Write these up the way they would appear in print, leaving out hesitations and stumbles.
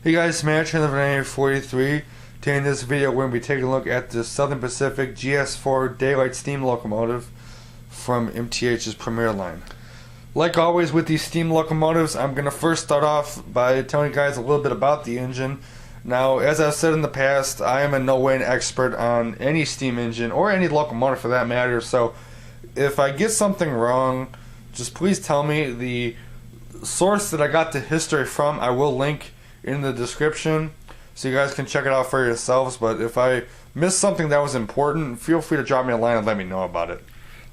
Hey guys, Smash in the 43. Today in this video we're going to be taking a look at the Southern Pacific GS-4 daylight steam locomotive from MTH's Premier line. Like always with these steam locomotives, I'm going to first start off by telling you guys a little bit about the engine. Now, as I've said in the past, I am in no way an expert on any steam engine or any locomotive for that matter, so if I get something wrong, just please tell me. The source that I got the history from I will link in the description so you guys can check it out for yourselves, but if I missed something that was important, feel free to drop me a line and let me know about it.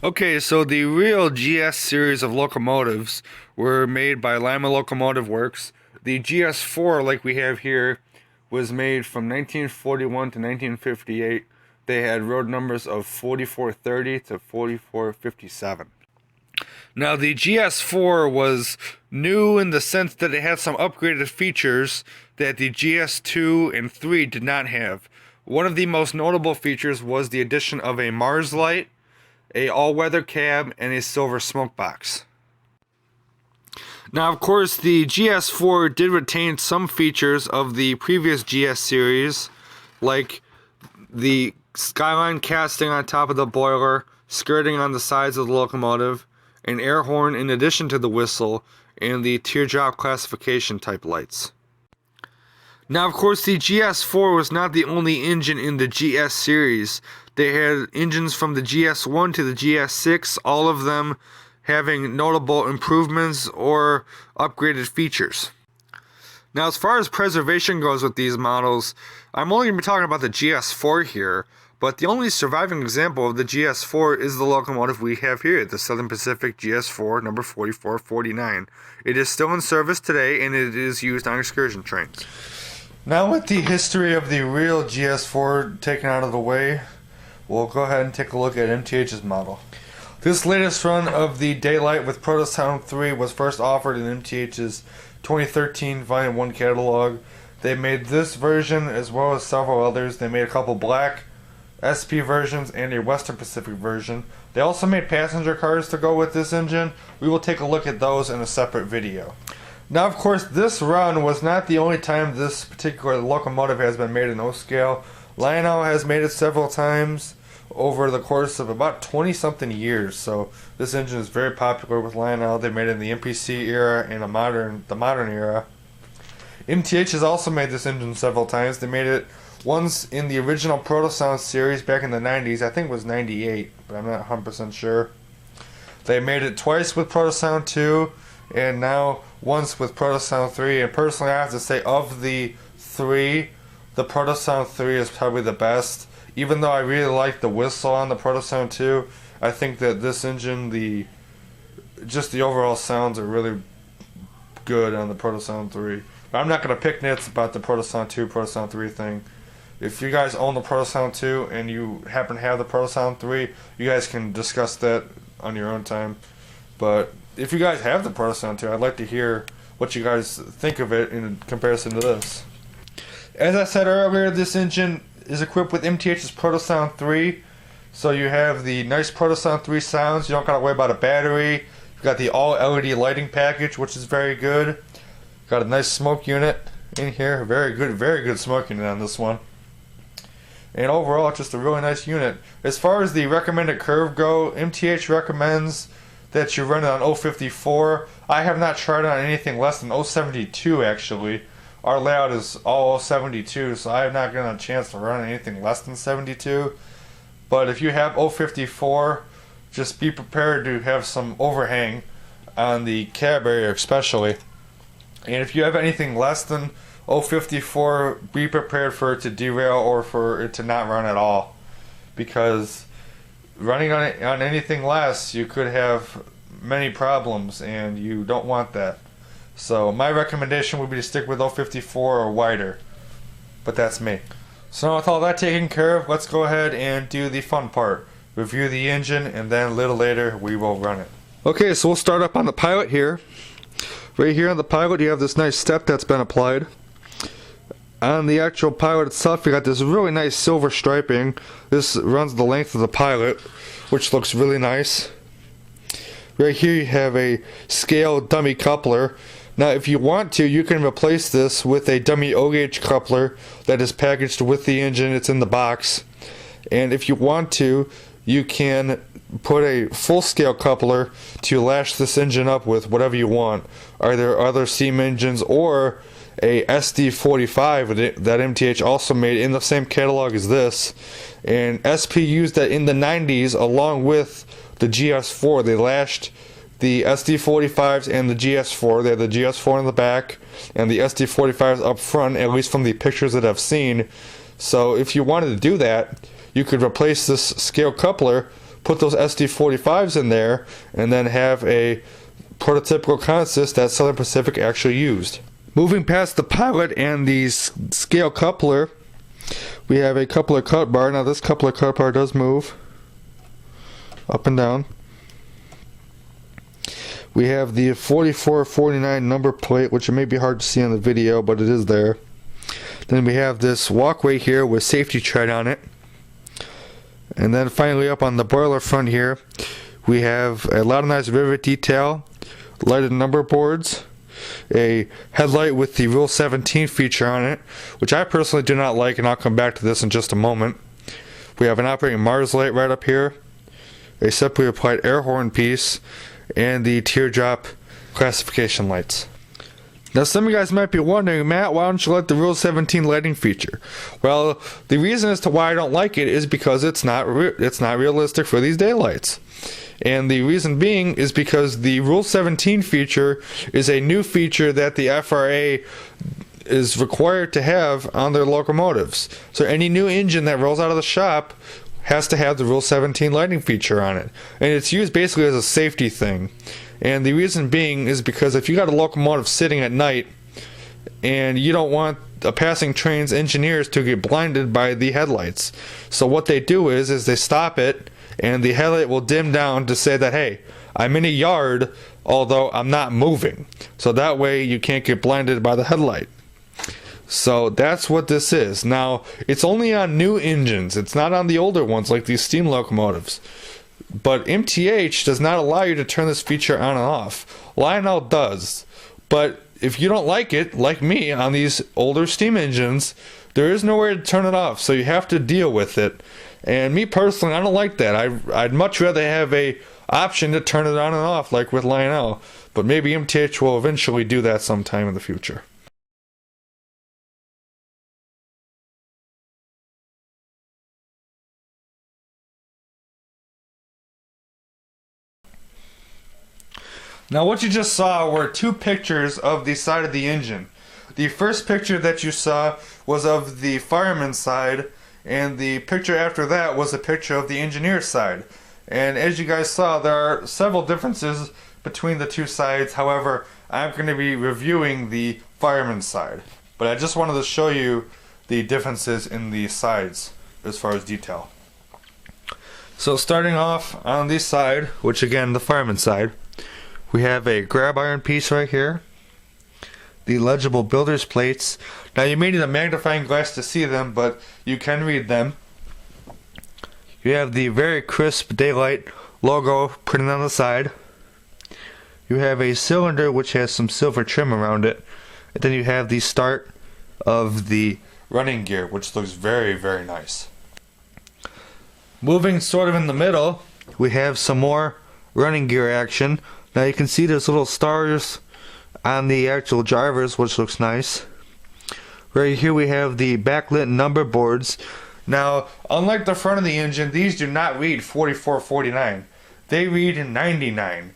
Okay, so the real GS series of locomotives were made by Lima Locomotive Works. The GS-4, like we have here, was made from 1941 to 1958. They had road numbers of 4430 to 4457. Now, the GS-4 was new in the sense that it had some upgraded features that the GS-2 and 3 did not have. One of the most notable features was the addition of a Mars light, a all-weather cab, and a silver smoke box. Now, of course, the GS-4 did retain some features of the previous GS series, like the skyline casting on top of the boiler, skirting on the sides of the locomotive, an air horn in addition to the whistle, and the teardrop classification type lights. Now, of course, the GS-4 was not the only engine in the GS series. They had engines from the GS-1 to the GS-6, all of them having notable improvements or upgraded features. Now, as far as preservation goes with these models, I'm only going to be talking about the GS-4 here, but the only surviving example of the GS-4 is the locomotive we have here, the Southern Pacific GS-4 number 4449. It is still in service today, and it is used on excursion trains. Now, with the history of the real GS-4 taken out of the way, we'll go ahead and take a look at MTH's model. This latest run of the Daylight with Proto-Sound 3 was first offered in MTH's 2013 Volume 1 catalog. They made this version as well as several others. They made a couple black SP versions and a Western Pacific version. They also made passenger cars to go with this engine. We will take a look at those in a separate video. Now, of course, this run was not the only time this particular locomotive has been made in O-scale. Lionel has made it several times over the course of about 20-something years, so this engine is very popular with Lionel. They made it in the MPC era and the modern era. MTH has also made this engine several times. They made it once in the original Proto-Sound series back in the 90s. I think it was 98, but I'm not 100% sure. They made it twice with Proto-Sound 2, and now once with Proto-Sound 3. And personally, I have to say, of the three, the Proto-Sound 3 is probably the best. Even though I really like the whistle on the Proto-Sound 2, I think that this engine, just the overall sounds are really good on the Proto-Sound 3. But I'm not going to pick nits about the Proto-Sound 2, Proto-Sound 3 thing. If you guys own the Proto-Sound 2 and you happen to have the Proto-Sound 3, you guys can discuss that on your own time. But if you guys have the Proto-Sound 2, I'd like to hear what you guys think of it in comparison to this. As I said earlier, this engine is equipped with MTH's Proto-Sound 3. So you have the nice Proto-Sound 3 sounds. You don't got to worry about a battery. You've got the all LED lighting package, which is very good. Got a nice smoke unit in here. Very good smoke unit on this one. And overall, it's just a really nice unit. As far as the recommended curve go, MTH recommends that you run it on 054. I have not tried it on anything less than 072 actually. Our layout is all 072, so I have not gotten a chance to run anything less than 72. But if you have 054, just be prepared to have some overhang on the cab area especially. And if you have anything less than 054, be prepared for it to derail or for it to not run at all. Because running on anything less, you could have many problems, and you don't want that. So my recommendation would be to stick with 054 or wider. But that's me. So now with all that taken care of, let's go ahead and do the fun part. Review the engine, and then a little later we will run it. Okay, so we'll start up on the pilot here. Right here on the pilot you have this nice step that's been applied. On the actual pilot itself, you got this really nice silver striping. This runs the length of the pilot, which looks really nice. Right here you have a scale dummy coupler. Now if you want to, you can replace this with a dummy O-gauge coupler that is packaged with the engine. It's in the box. And if you want to, you can put a full-scale coupler to lash this engine up with whatever you want. Either other steam engines or a SD45 that MTH also made in the same catalog as this. And SP used that in the 90s along with the GS-4. They lashed the SD45s and the GS-4. They had the GS-4 in the back and the SD45s up front, at least from the pictures that I've seen. So if you wanted to do that, you could replace this scale coupler, put those SD45s in there, and then have a prototypical consist that Southern Pacific actually used. Moving past the pilot and the scale coupler, we have a coupler cut bar. Now this coupler cut bar does move up and down. We have the 4449 number plate, which it may be hard to see on the video, but it is there. Then we have this walkway here with safety tread on it. And then finally up on the boiler front here, we have a loudonized rivet detail, lighted number boards, a headlight with the Rule 17 feature on it, which I personally do not like, and I'll come back to this in just a moment. We have an operating Mars light right up here, a separately applied Airhorn piece, and the teardrop classification lights. Now some of you guys might be wondering, Matt, why don't you like the Rule 17 lighting feature? Well, the reason as to why I don't like it is because it's not realistic for these daylights. And the reason being is because the Rule 17 feature is a new feature that the FRA is required to have on their locomotives. So any new engine that rolls out of the shop has to have the Rule 17 lighting feature on it. And it's used basically as a safety thing. And the reason being is because if you got a locomotive sitting at night and you don't want a passing train's engineers to get blinded by the headlights. So what they do is they stop it, and the headlight will dim down to say that, hey, I'm in a yard, although I'm not moving. So that way you can't get blinded by the headlight. So that's what this is. Now, it's only on new engines. It's not on the older ones like these steam locomotives. But MTH does not allow you to turn this feature on and off. Lionel does. But if you don't like it, like me, on these older steam engines, there is nowhere to turn it off. So you have to deal with it. And me personally, I don't like that. I'd much rather have a option to turn it on and off like with Lionel. But maybe MTH will eventually do that sometime in the future. Now what you just saw were two pictures of the side of the engine. The first picture that you saw was of the fireman side, and the picture after that was a picture of the engineer side. And as you guys saw, there are several differences between the two sides. However, I'm going to be reviewing the fireman side. But I just wanted to show you the differences in the sides as far as detail. So starting off on this side, which again, the fireman side, we have a grab iron piece right here, the legible builder's plates. Now you may need a magnifying glass to see them, but you can read them. You have the very crisp daylight logo printed on the side. You have a cylinder which has some silver trim around it. And then you have the start of the running gear, which looks very, very nice. Moving sort of in the middle, we have some more running gear action. Now you can see there's little stars on the actual drivers, which looks nice. Right here we have the backlit number boards. Now, unlike the front of the engine, these do not read 4449. They read 99.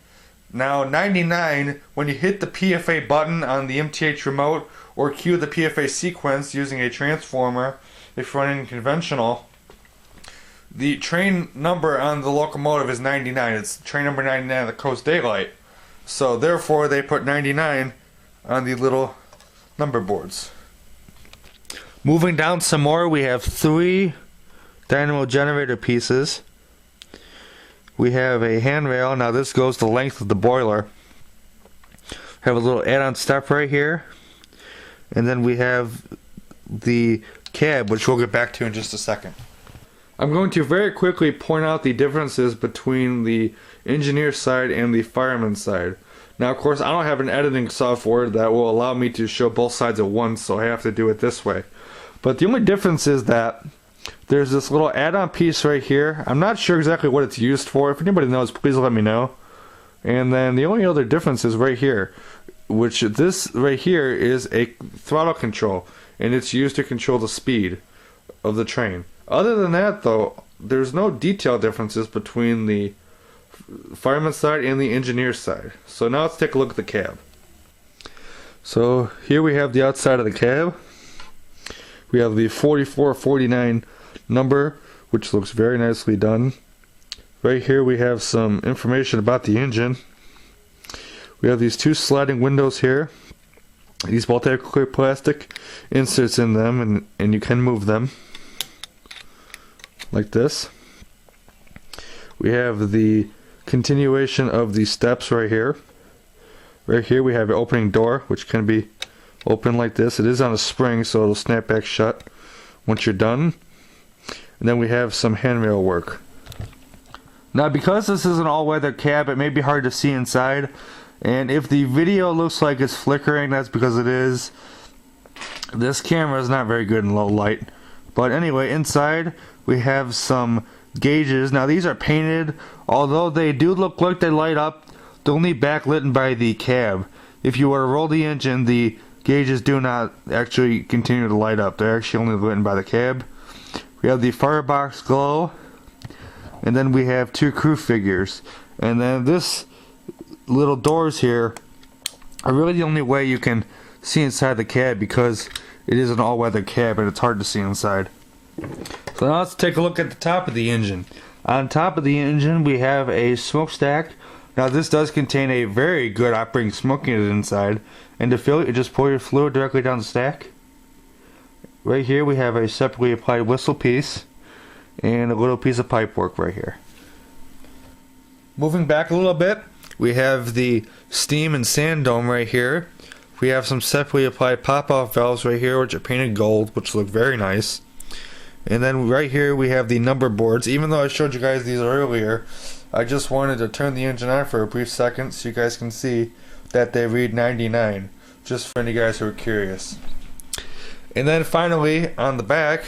Now, 99, when you hit the PFA button on the MTH remote or cue the PFA sequence using a transformer, if running conventional, the train number on the locomotive is 99. It's train number 99 of the Coast Daylight. So therefore they put 99 on the little number boards. Moving down some more, we have 3 Dynamo Generator pieces. We have a handrail. Now this goes the length of the boiler. Have a little add-on step right here. And then we have the cab, which we'll get back to in just a second. I'm going to very quickly point out the differences between the engineer side and the fireman side. Now, of course, I don't have an editing software that will allow me to show both sides at once, so I have to do it this way. But the only difference is that there's this little add-on piece right here. I'm not sure exactly what it's used for. If anybody knows, please let me know. And then the only other difference is right here, which this right here is a throttle control, and it's used to control the speed of the train. Other than that, though, there's no detail differences between the fireman side and the engineer side. So now let's take a look at the cab. So here we have the outside of the cab. We have the 4449 number, which looks very nicely done. Right here we have some information about the engine. We have these two sliding windows here. These both have clear plastic inserts in them, and you can move them like this. We have the continuation of the steps right here. Right here we have an opening door, which can be open like this. It is on a spring, so it'll snap back shut once you're done. And then we have some handrail work. Now, because this is an all-weather cab, it may be hard to see inside. And if the video looks like it's flickering, that's because it is. This camera is not very good in low light. But anyway, inside we have some gauges. Now, these are painted. Although they do look like they light up, they're only backlit by the cab. If you were to roll the engine, the gauges do not actually continue to light up. They're actually only lit by the cab. We have the firebox glow, and then we have two crew figures. And then this little doors here are really the only way you can see inside the cab, because it is an all-weather cab and it's hard to see inside. So now let's take a look at the top of the engine. On top of the engine we have a smokestack. Now this does contain a very good operating smoke unit inside, and to fill it, you just pour your fluid directly down the stack. Right here we have a separately applied whistle piece and a little piece of pipe work right here. Moving back a little bit, we have the steam and sand dome right here. We have some separately applied pop-off valves right here, which are painted gold, which look very nice. And then right here we have the number boards. Even though I showed you guys these earlier, I just wanted to turn the engine on for a brief second so you guys can see that they read 99, just for any guys who are curious. And then finally, on the back,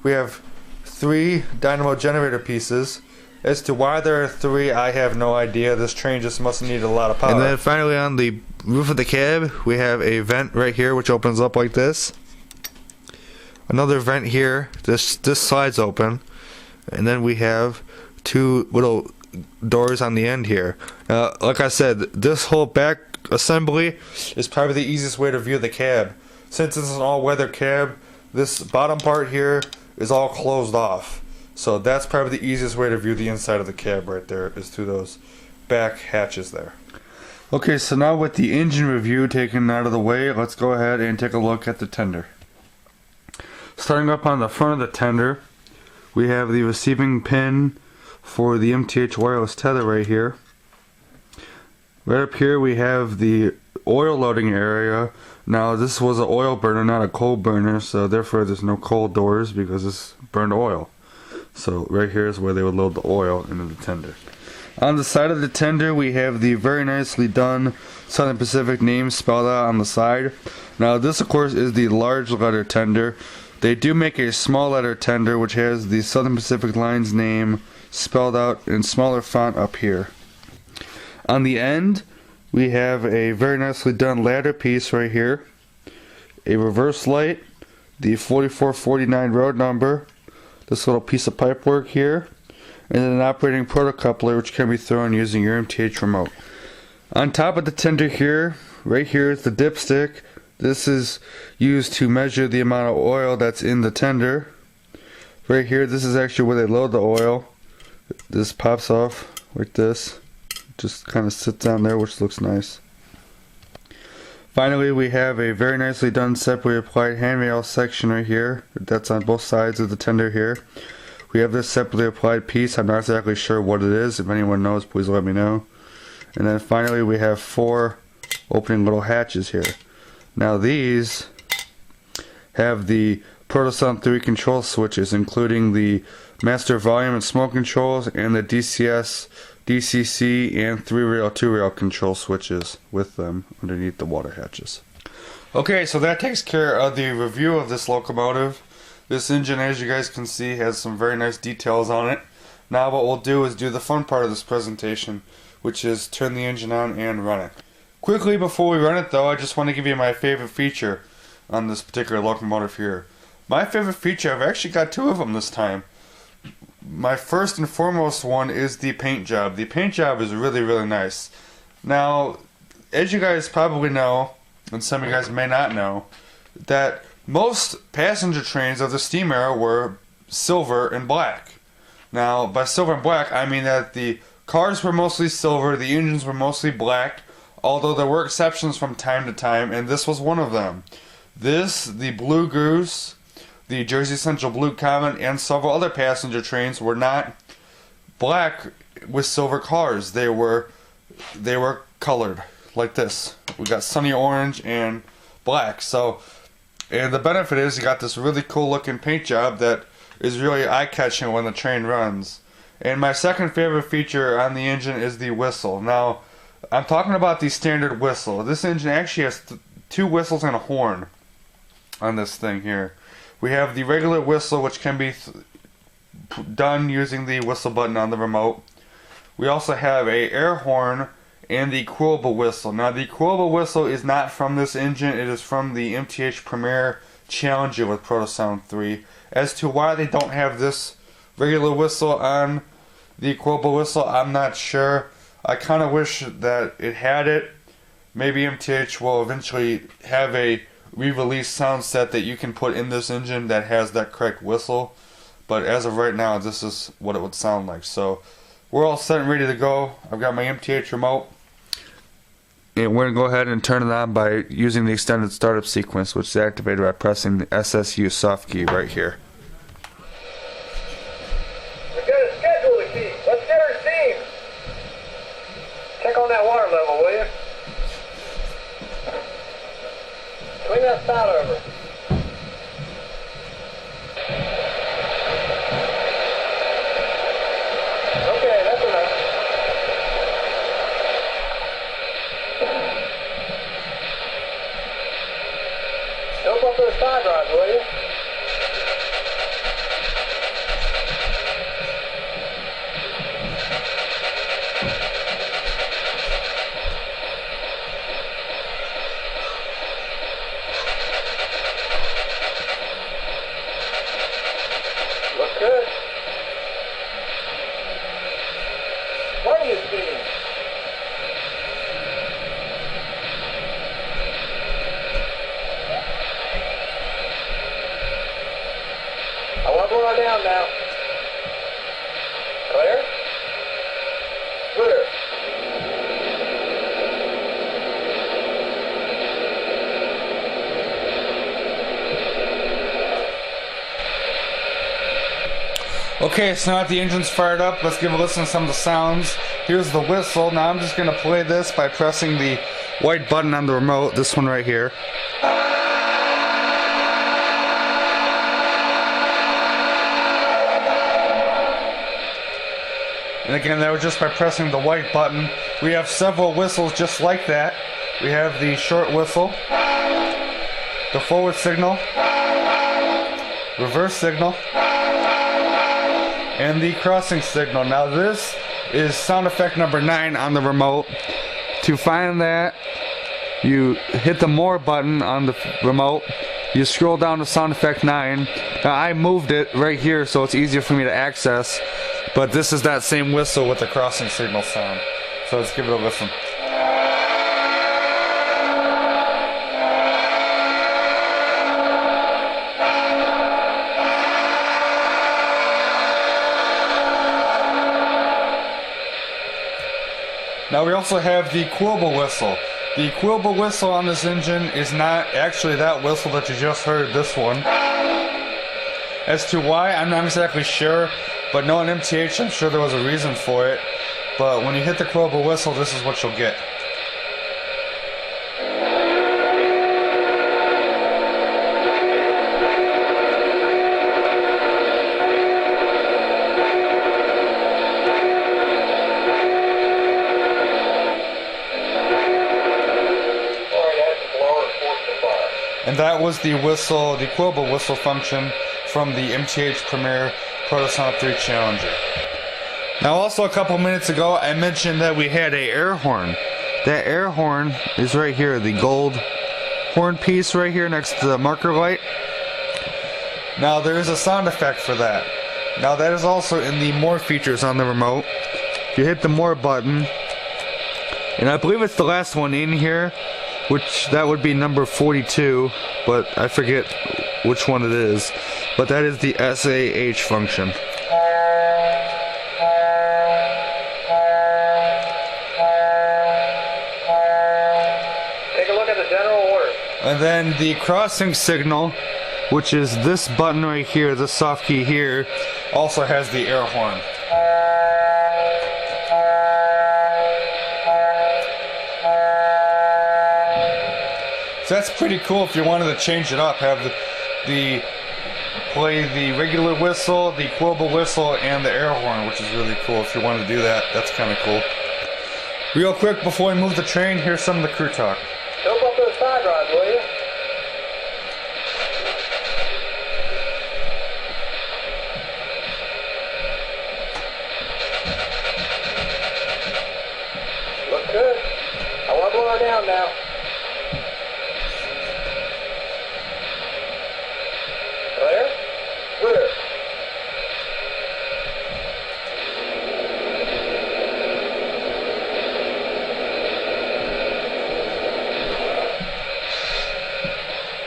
we have 3 Dynamo Generator pieces. As to why there are 3, I have no idea. This train just must have needed a lot of power. And then finally, on the roof of the cab, we have a vent right here which opens up like this. Another vent here. This slides open. And then we have 2 little doors on the end here. Like I said, this whole back assembly is probably the easiest way to view the cab. Since it's an all-weather cab, this bottom part here is all closed off. So that's probably the easiest way to view the inside of the cab right there, is through those back hatches there. Okay, so now with the engine review taken out of the way, let's go ahead and take a look at the tender. Starting up on the front of the tender, we have the receiving pin for the MTH wireless tether right here. Right up here we have the oil loading area. Now this was an oil burner, not a coal burner, so therefore there's no coal doors because it's burned oil. So right here is where they would load the oil into the tender. On the side of the tender we have the very nicely done Southern Pacific name spelled out on the side. Now this of course is the large letter tender. They do make a small letter tender which has the Southern Pacific Line's name spelled out in smaller font up here. On the end we have a very nicely done ladder piece right here, a reverse light, the 4449 road number, this little piece of pipe work here, and then an operating proto-coupler which can be thrown using your MTH remote. On top of the tender here, right here is the dipstick. This is used to measure the amount of oil that's in the tender. Right here, this is actually where they load the oil. This pops off like this. Just kind of sits on there, which looks nice. Finally, we have a very nicely done separately applied handrail section right here. That's on both sides of the tender here. We have this separately applied piece. I'm not exactly sure what it is. If anyone knows, please let me know. And then finally, we have 4 opening little hatches here. Now these have the Proto-Sound 3 control switches, including the master volume and smoke controls and the DCS DCC, and 3-rail, 2-rail control switches with them underneath the water hatches. Okay, so that takes care of the review of this locomotive. This engine, as you guys can see, has some very nice details on it. Now what we'll do is do the fun part of this presentation, which is turn the engine on and run it. Quickly before we run it though, I just want to give you my favorite feature on this particular locomotive here. My favorite feature, I've actually got two of them this time. My first and foremost one is the paint job. The paint job is really, really nice. Now, as you guys probably know, and some of you guys may not know, that most passenger trains of the steam era were silver and black. Now, by silver and black, I mean that the cars were mostly silver, the engines were mostly black, although there were exceptions from time to time, and this was one of them. This, the Blue Goose, the Jersey Central Blue Comet, and several other passenger trains were not black with silver cars. They were colored like this. We got sunny orange and black. So, and the benefit is you got this really cool looking paint job that is really eye-catching when the train runs. And my second favorite feature on the engine is the whistle. Now, I'm talking about the standard whistle. This engine actually has two whistles and a horn on this thing here. We have the regular whistle, which can be done using the whistle button on the remote. We also have a air horn and the quillable whistle. Now the quillable whistle is not from this engine, it is from the MTH Premier Challenger with Proto-Sound 3. As to why they don't have this regular whistle on the quillable whistle, I'm not sure. I kind of wish that it had it. Maybe MTH will eventually have a re-release sound set that you can put in this engine that has that correct whistle. But as of right now, this is what it would sound like. So we're all set and ready to go. I've got my MTH remote. And we're going to go ahead and turn it on by using the extended startup sequence, which is activated by pressing the SSU soft key right here. We've got a schedule to keep. Let's get our steam. Check on that water level, will you? Swing that spout over. Okay, that's enough. Dope up those side rods, will you? Look good. What are you seeing? I want one down now. Clear? Clear. Okay, so now that the engine's fired up, let's give a listen to some of the sounds. Here's the whistle. Now I'm just going to play this by pressing the white button on the remote, this one right here. And again, that was just by pressing the white button. We have several whistles just like that. We have the short whistle, the forward signal, reverse signal, and the crossing signal. Now this is sound effect number 9 on the remote. To find that, you hit the more button on the remote, you scroll down to sound effect 9. Now I moved it right here so it's easier for me to access, but this is that same whistle with the crossing signal sound. So let's give it a listen. Now we also have the quillable whistle. The quillable whistle on this engine is not actually that whistle that you just heard, this one. As to why, I'm not exactly sure, but knowing MTH, I'm sure there was a reason for it. But when you hit the quillable whistle, this is what you'll get. And that was the whistle, the quotable whistle function from the MTH Premier Proto-Sound 3 Challenger. Now also a couple minutes ago I mentioned that we had a air horn. That air horn is right here, the gold horn piece right here next to the marker light. Now there is a sound effect for that. Now that is also in the more features on the remote. You hit the more button, and I believe it's the last one in here, which that would be number 42, but I forget which one it is. But that is the SAH function. Take a look at the general order. And then the crossing signal, which is this button right here, this soft key here, also has the air horn. So that's pretty cool if you wanted to change it up, have the play the regular whistle, the quotable whistle, and the air horn, which is really cool. If you want to do that, that's kind of cool. Real quick before we move the train, here's some of the crew talk. Dope up those side rods, will you? Look good. I want to blow her down now. Clear? Clear.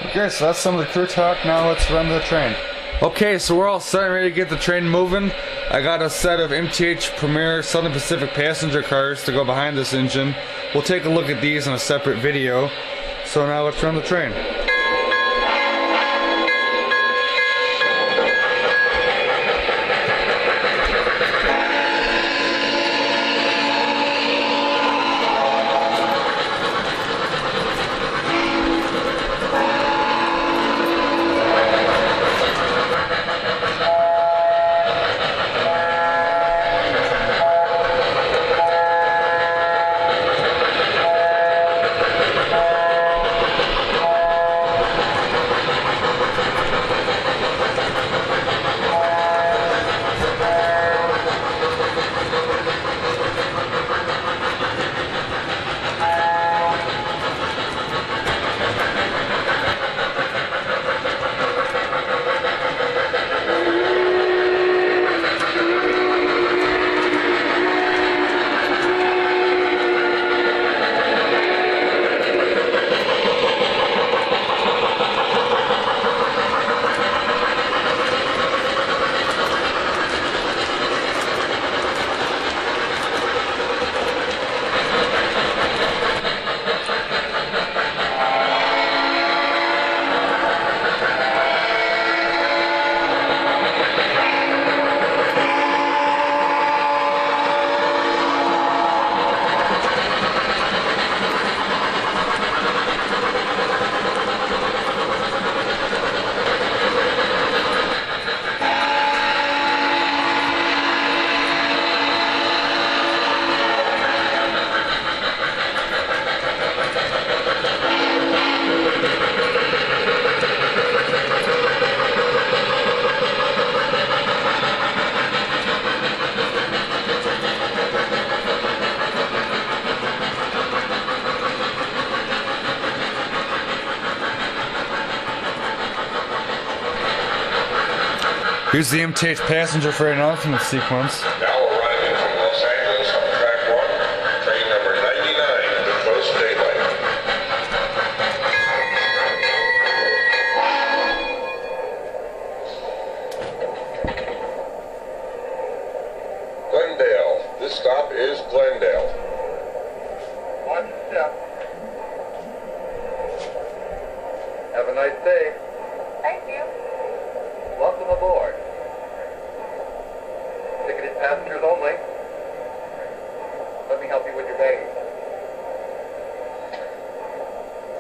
Okay, so that's some of the crew talk. Now let's run the train. Okay, so we're all set and ready to get the train moving. I got a set of MTH Premier Southern Pacific passenger cars to go behind this engine. We'll take a look at these in a separate video. So now let's run the train. Here's the MTH passenger freight announcement sequence. Now arriving from Los Angeles on track 1, train number 99 to Coast Daylight. Glendale. This stop is Glendale. Watch the step. Have a nice day. Thank you. Welcome aboard. Ticketed passengers only. Let me help you with your baggage.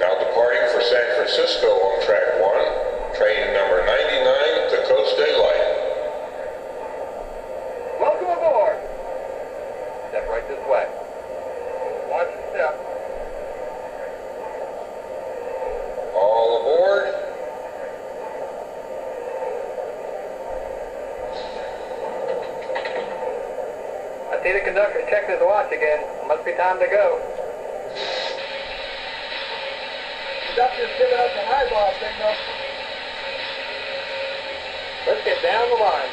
Now departing for San Francisco on track 1, train number 99 to Coast Daylight. Welcome aboard. Step right this way. Watch the step. All aboard. conductor checked his watch again. Must be time to go. Conductor's giving us a highball signal. Let's get down the line.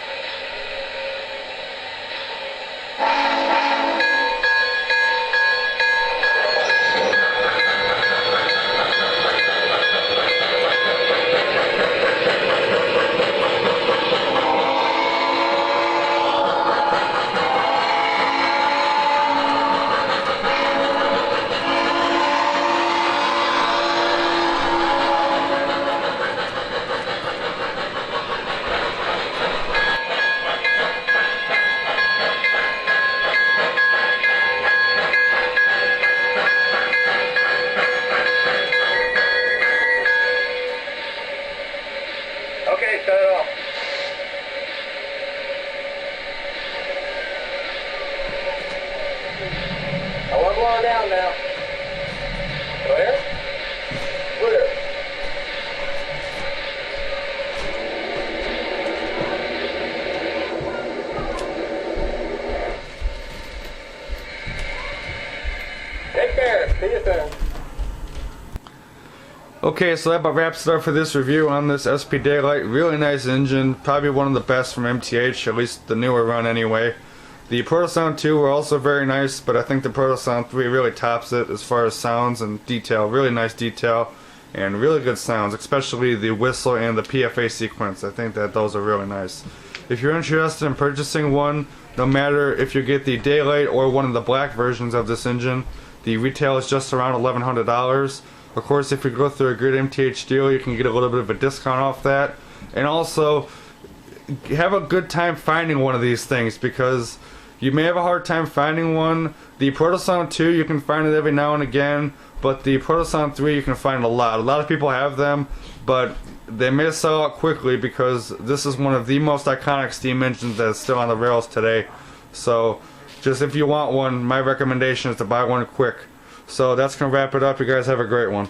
Okay, shut it off. I want to blow down now. Clear? Clear. Take care. See you soon. Okay, so that about wraps it up for this review on this SP Daylight. Really nice engine, probably one of the best from MTH, at least the newer run anyway. The Proto-Sound 2 were also very nice, but I think the Proto-Sound 3 really tops it as far as sounds and detail. Really nice detail and really good sounds, especially the whistle and the PFA sequence. I think that those are really nice. If you're interested in purchasing one, no matter if you get the Daylight or one of the black versions of this engine, the retail is just around $1,100. Of course, if you go through a good MTH deal, you can get a little bit of a discount off that. And also, have a good time finding one of these things, because you may have a hard time finding one. The Proto-Sound 2, you can find it every now and again, but the Proto-Sound 3, you can find a lot. A lot of people have them, but they may sell out quickly because this is one of the most iconic steam engines that is still on the rails today. So, just if you want one, my recommendation is to buy one quick. So that's going to wrap it up. You guys have a great one.